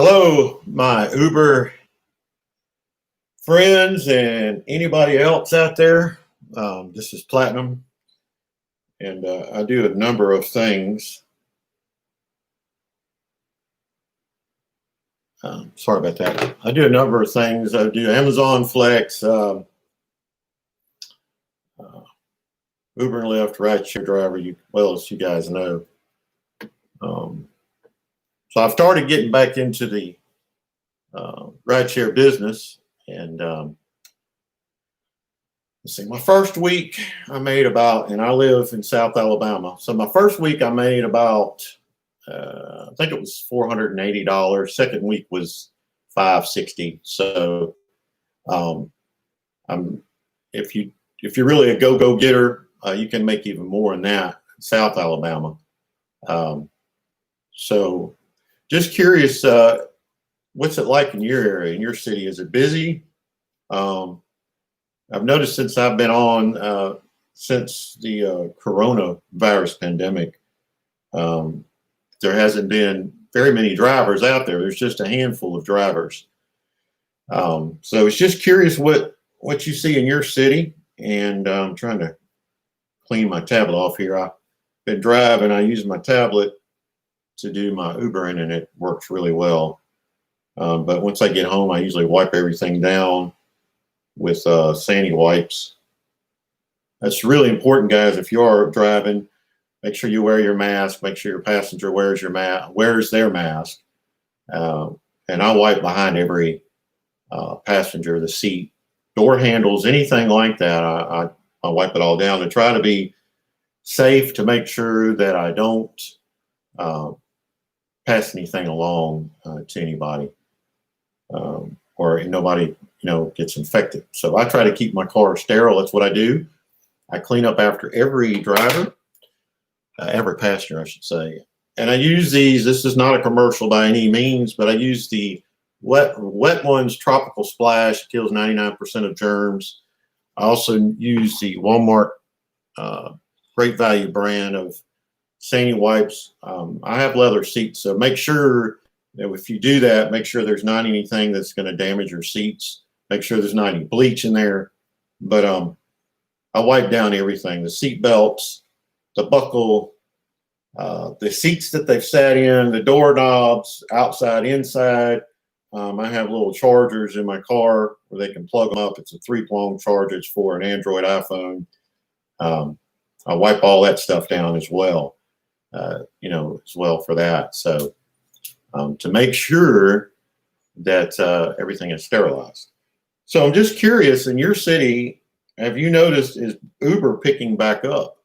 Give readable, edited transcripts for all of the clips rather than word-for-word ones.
Hello, my Uber friends and anybody else out there. This is Platinum, and I do a number of things. Sorry about that. I do a number of things. I do Amazon Flex, Uber and Lyft, rideshare driver, as you guys know. So I've started getting back into the rideshare business, and let's see, my first week I made about, and I live in South Alabama. So my first week I made about, I think it was $480. Second week was $560. So I'm if you're really a go getter, you can make even more than that in South Alabama. So just curious, what's it like in your area, in your city? Is it busy? I've noticed since I've been on, since the coronavirus pandemic, there hasn't been very many drivers out there. There's just a handful of drivers. So it's just curious what you see in your city, and I'm trying to clean my tablet off here. I've been driving. I use my tablet to do my Ubering, and it works really well. But once I get home, I usually wipe everything down with Sandy wipes. That's really important, guys. If you are driving, make sure you wear your mask. Make sure your passenger wears their mask. And I wipe behind every passenger, the seat, door handles, anything like that. I wipe it all down to try to be safe, to make sure that I don't pass anything along to anybody, or nobody gets infected. So I try to keep my car sterile. That's what I do. I clean up after every driver, every passenger, I should say. And I use these. This is not a commercial by any means, but I use the Wet Ones Tropical Splash. It kills 99% of germs. I also use the Walmart Great Value brand of Sandy wipes. I have leather seats, so make sure that if you do that, make sure there's not anything that's going to damage your seats. Make sure there's not any bleach in there. But I wipe down everything: the seat belts, the buckle, the seats that they've sat in, the doorknobs, outside, inside. I have little chargers in my car where they can plug them up. It's a 3-prong charger. It's for an Android iPhone. I wipe all that stuff down as well, as well for that. So to make sure that everything is sterilized. So I'm just curious, in your city, have you noticed, is Uber picking back up?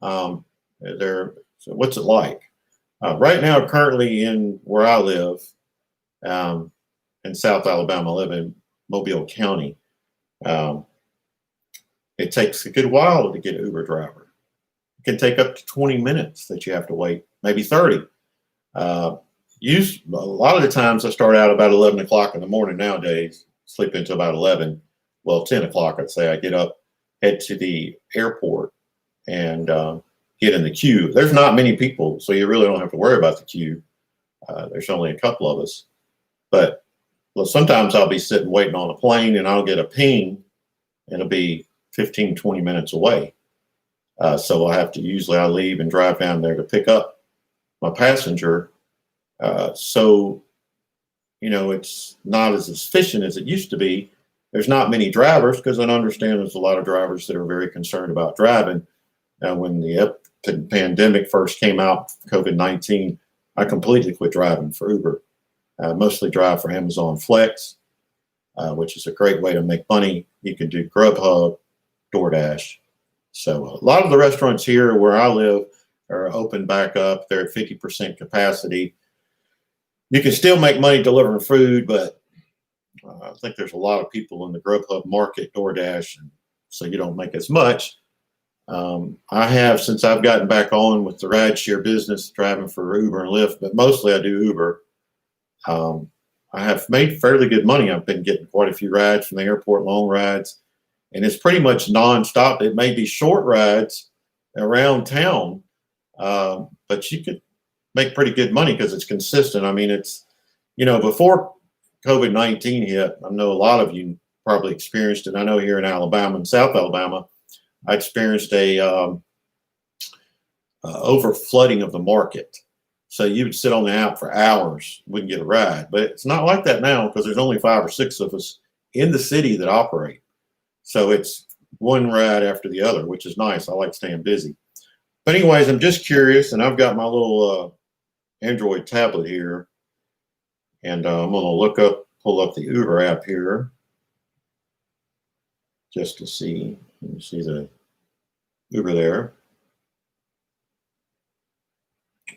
So what's it like? Right now, currently in where I live, in South Alabama, I live in Mobile County. It takes a good while to get an Uber driver. It can take up to 20 minutes that you have to wait, maybe 30. A lot of the times I start out about 11 o'clock in the morning nowadays, sleep until about 11. Well, 10 o'clock, I'd say. I get up, head to the airport, and get in the queue. There's not many people, so you really don't have to worry about the queue. There's only a couple of us. But sometimes I'll be sitting waiting on a plane, and I'll get a ping, and it'll be 15, 20 minutes away. So I leave and drive down there to pick up my passenger. So it's not as efficient as it used to be. There's not many drivers, because I understand there's a lot of drivers that are very concerned about driving. When the pandemic first came out, COVID-19, I completely quit driving for Uber. I mostly drive for Amazon Flex, which is a great way to make money. You can do Grubhub, DoorDash. So a lot of the restaurants here where I live are open back up. They're at 50% capacity. You can still make money delivering food, but I think there's a lot of people in the Grubhub market, DoorDash, and so you don't make as much. I have, since I've gotten back on with the rideshare business, driving for Uber and Lyft, but mostly I do Uber. I have made fairly good money. I've been getting quite a few rides from the airport, long rides, and it's pretty much nonstop. It may be short rides around town, but you could make pretty good money because it's consistent. I mean, before COVID-19 hit, I know a lot of you probably experienced it. I know here in Alabama and South Alabama, I experienced a over flooding of the market. So you would sit on the app for hours, wouldn't get a ride. But it's not like that now because there's only 5 or 6 of us in the city that operate. So it's one ride after the other, which is nice. I like staying busy. But anyways, I'm just curious, and I've got my little Android tablet here, and I'm going to pull up the Uber app here just to see. Let me see the Uber there.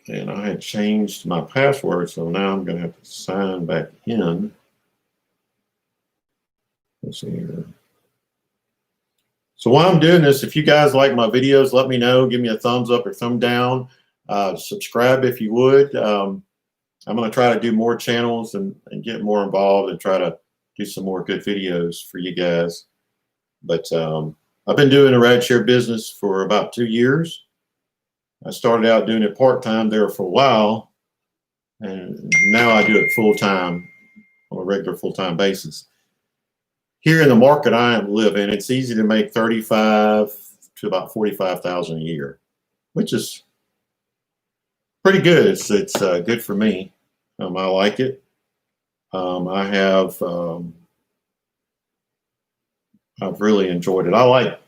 And I had changed my password, so now I'm going to have to sign back in. Let's see here. So while I'm doing this, if you guys like my videos, let me know. Give me a thumbs up or thumb down. Subscribe if you would. I'm going to try to do more channels and get more involved and try to do some more good videos for you guys. But I've been doing a rideshare business for about 2 years. I started out doing it part-time there for a while, and now I do it full-time on a regular full-time basis. Here in the market I live in, it's easy to make $35,000 to about $45,000 a year, which is pretty good. It's good for me. I like it. I've really enjoyed it. I like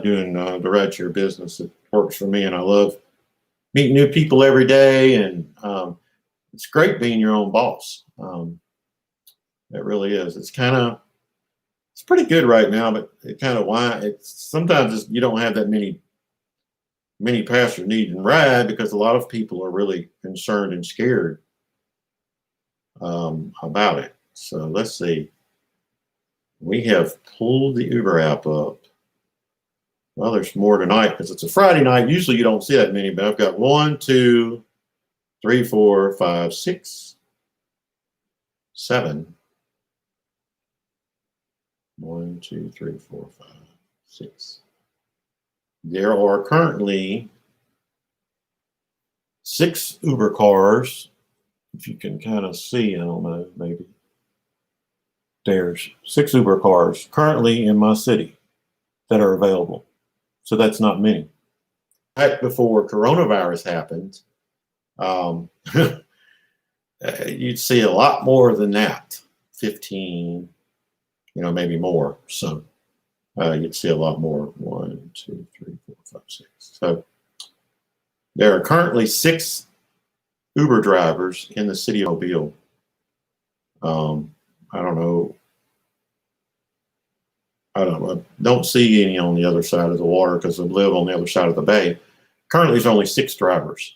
doing the rideshare business. It works for me, and I love meeting new people every day, and it's great being your own boss. It really is. It's pretty good right now, but sometimes you don't have that many passengers needing ride because a lot of people are really concerned and scared about it. So let's see. We have pulled the Uber app up. Well, there's more tonight because it's a Friday night. Usually you don't see that many, but I've got 1, 2, 3, 4, 5, 6, 7. 1, 2, 3, 4, 5, 6. There are currently 6 Uber cars. If you can kind of see, I don't know, maybe. There's 6 Uber cars currently in my city that are available. So that's not many. Back before coronavirus happened, you'd see a lot more than that, 15, maybe more. So you'd see a lot more. 1, 2, 3, 4, 5, 6. So there are currently 6 Uber drivers in the city of Mobile. I don't see any on the other side of the water because I live on the other side of the bay. Currently, there's only 6 drivers.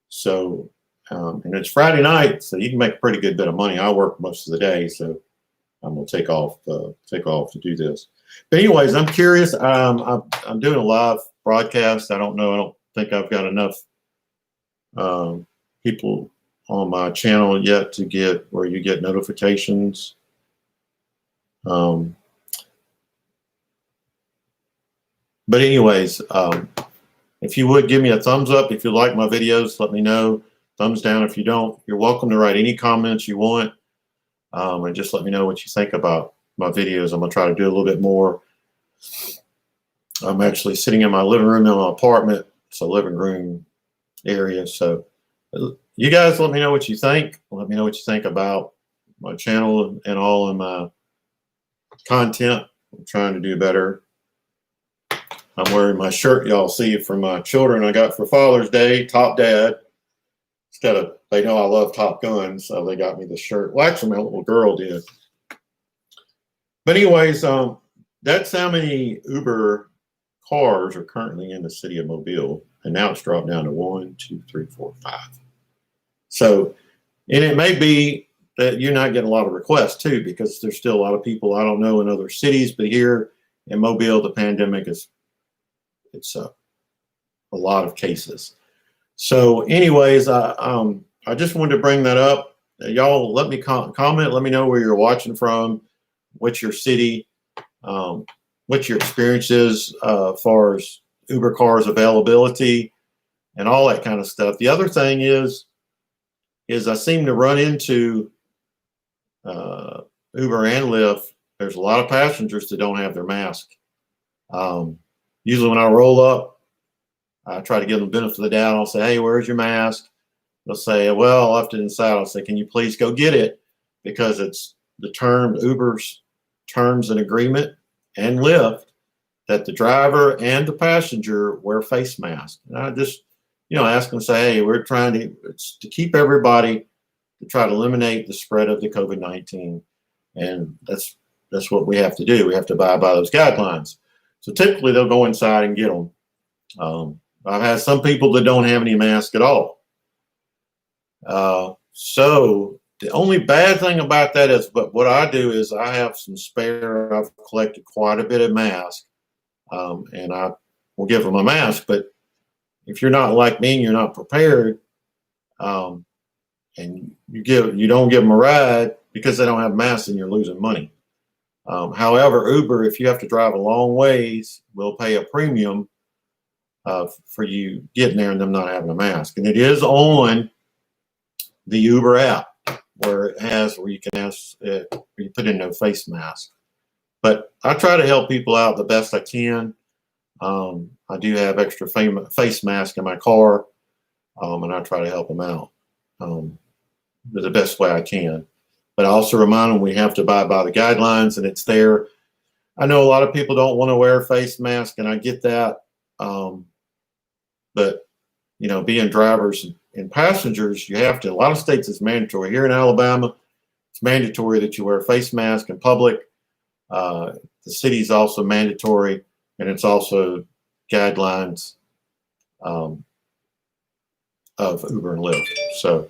So, and it's Friday night, so you can make a pretty good bit of money. I work most of the day, so I'm gonna take off to do this. But anyways, I'm curious. I'm doing a live broadcast. I don't think I've got enough people on my channel yet to get where you get notifications. But anyways, if you would give me a thumbs up if you like my videos, let me know. Thumbs down if you don't. You're welcome to write any comments you want, and just let me know what you think about my videos. I'm gonna try to do a little bit more. I'm actually sitting in my living room in my apartment. It's a living room area. So you guys let me know what you think. Let me know what you think about my channel and all of my content. I'm trying to do better. I'm wearing my shirt y'all see from my children I got for Father's Day, Top Dad. They know I love Top Gun, so they got me the shirt. Well, actually, my little girl did. But anyways, that's how many Uber cars are currently in the city of Mobile, and now it's dropped down to 1, 2, 3, 4, 5. So, and it may be that you're not getting a lot of requests too, because there's still a lot of people I don't know in other cities, but here in Mobile, the pandemic it's a lot of cases. So anyways, I just wanted to bring that up. Y'all let me comment. Let me know where you're watching from, what's your city, what your experience is as far as Uber cars availability and all that kind of stuff. The other thing is I seem to run into Uber and Lyft, there's a lot of passengers that don't have their mask. Usually when I roll up, I try to give them the benefit of the doubt. I'll say, hey, where's your mask? They'll say, well, I left it inside. I'll say, can you please go get it? Because it's the term, Uber's terms and agreement and Lyft, that the driver and the passenger wear face masks. And I just, ask them, say, hey, we're trying to keep everybody, to try to eliminate the spread of the COVID-19. And that's what we have to do. We have to abide by those guidelines. So typically they'll go inside and get them. I've had some people that don't have any mask at all. So the only bad thing about that is, but what I do is I have some spare. I've collected quite a bit of masks, and I will give them a mask. But if you're not like me and you're not prepared, and you don't give them a ride because they don't have masks, and you're losing money. However, Uber, if you have to drive a long ways, will pay a premium for you getting there and them not having a mask. And it is on the Uber app where you can ask, you put in no face mask. But I try to help people out the best I can. I do have extra face mask in my car, and I try to help them out the best way I can. But I also remind them we have to abide by the guidelines, and it's there. I know a lot of people don't want to wear a face mask, and I get that. But being drivers and passengers, you have to. A lot of states it's mandatory. Here in Alabama, it's mandatory that you wear a face mask in public. The city's also mandatory, and it's also guidelines of Uber and Lyft. So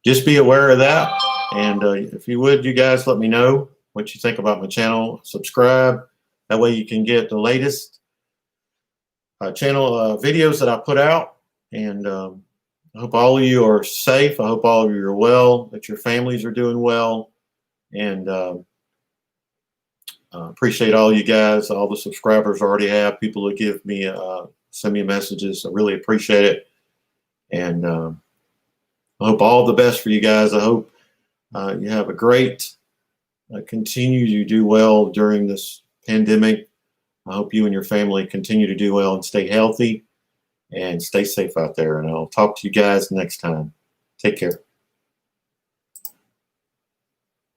just be aware of that. And if you would, you guys let me know what you think about my channel. Subscribe. That way you can get the latest channel videos that I put out. And I hope all of you are safe. I hope all of you are well, that your families are doing well. And appreciate all you guys, all the subscribers I already have, people that give me, send me messages. I really appreciate it. And I hope all the best for you guys. I hope you have a great, continue to do well during this pandemic. I hope you and your family continue to do well and stay healthy and stay safe out there. And I'll talk to you guys next time. Take care.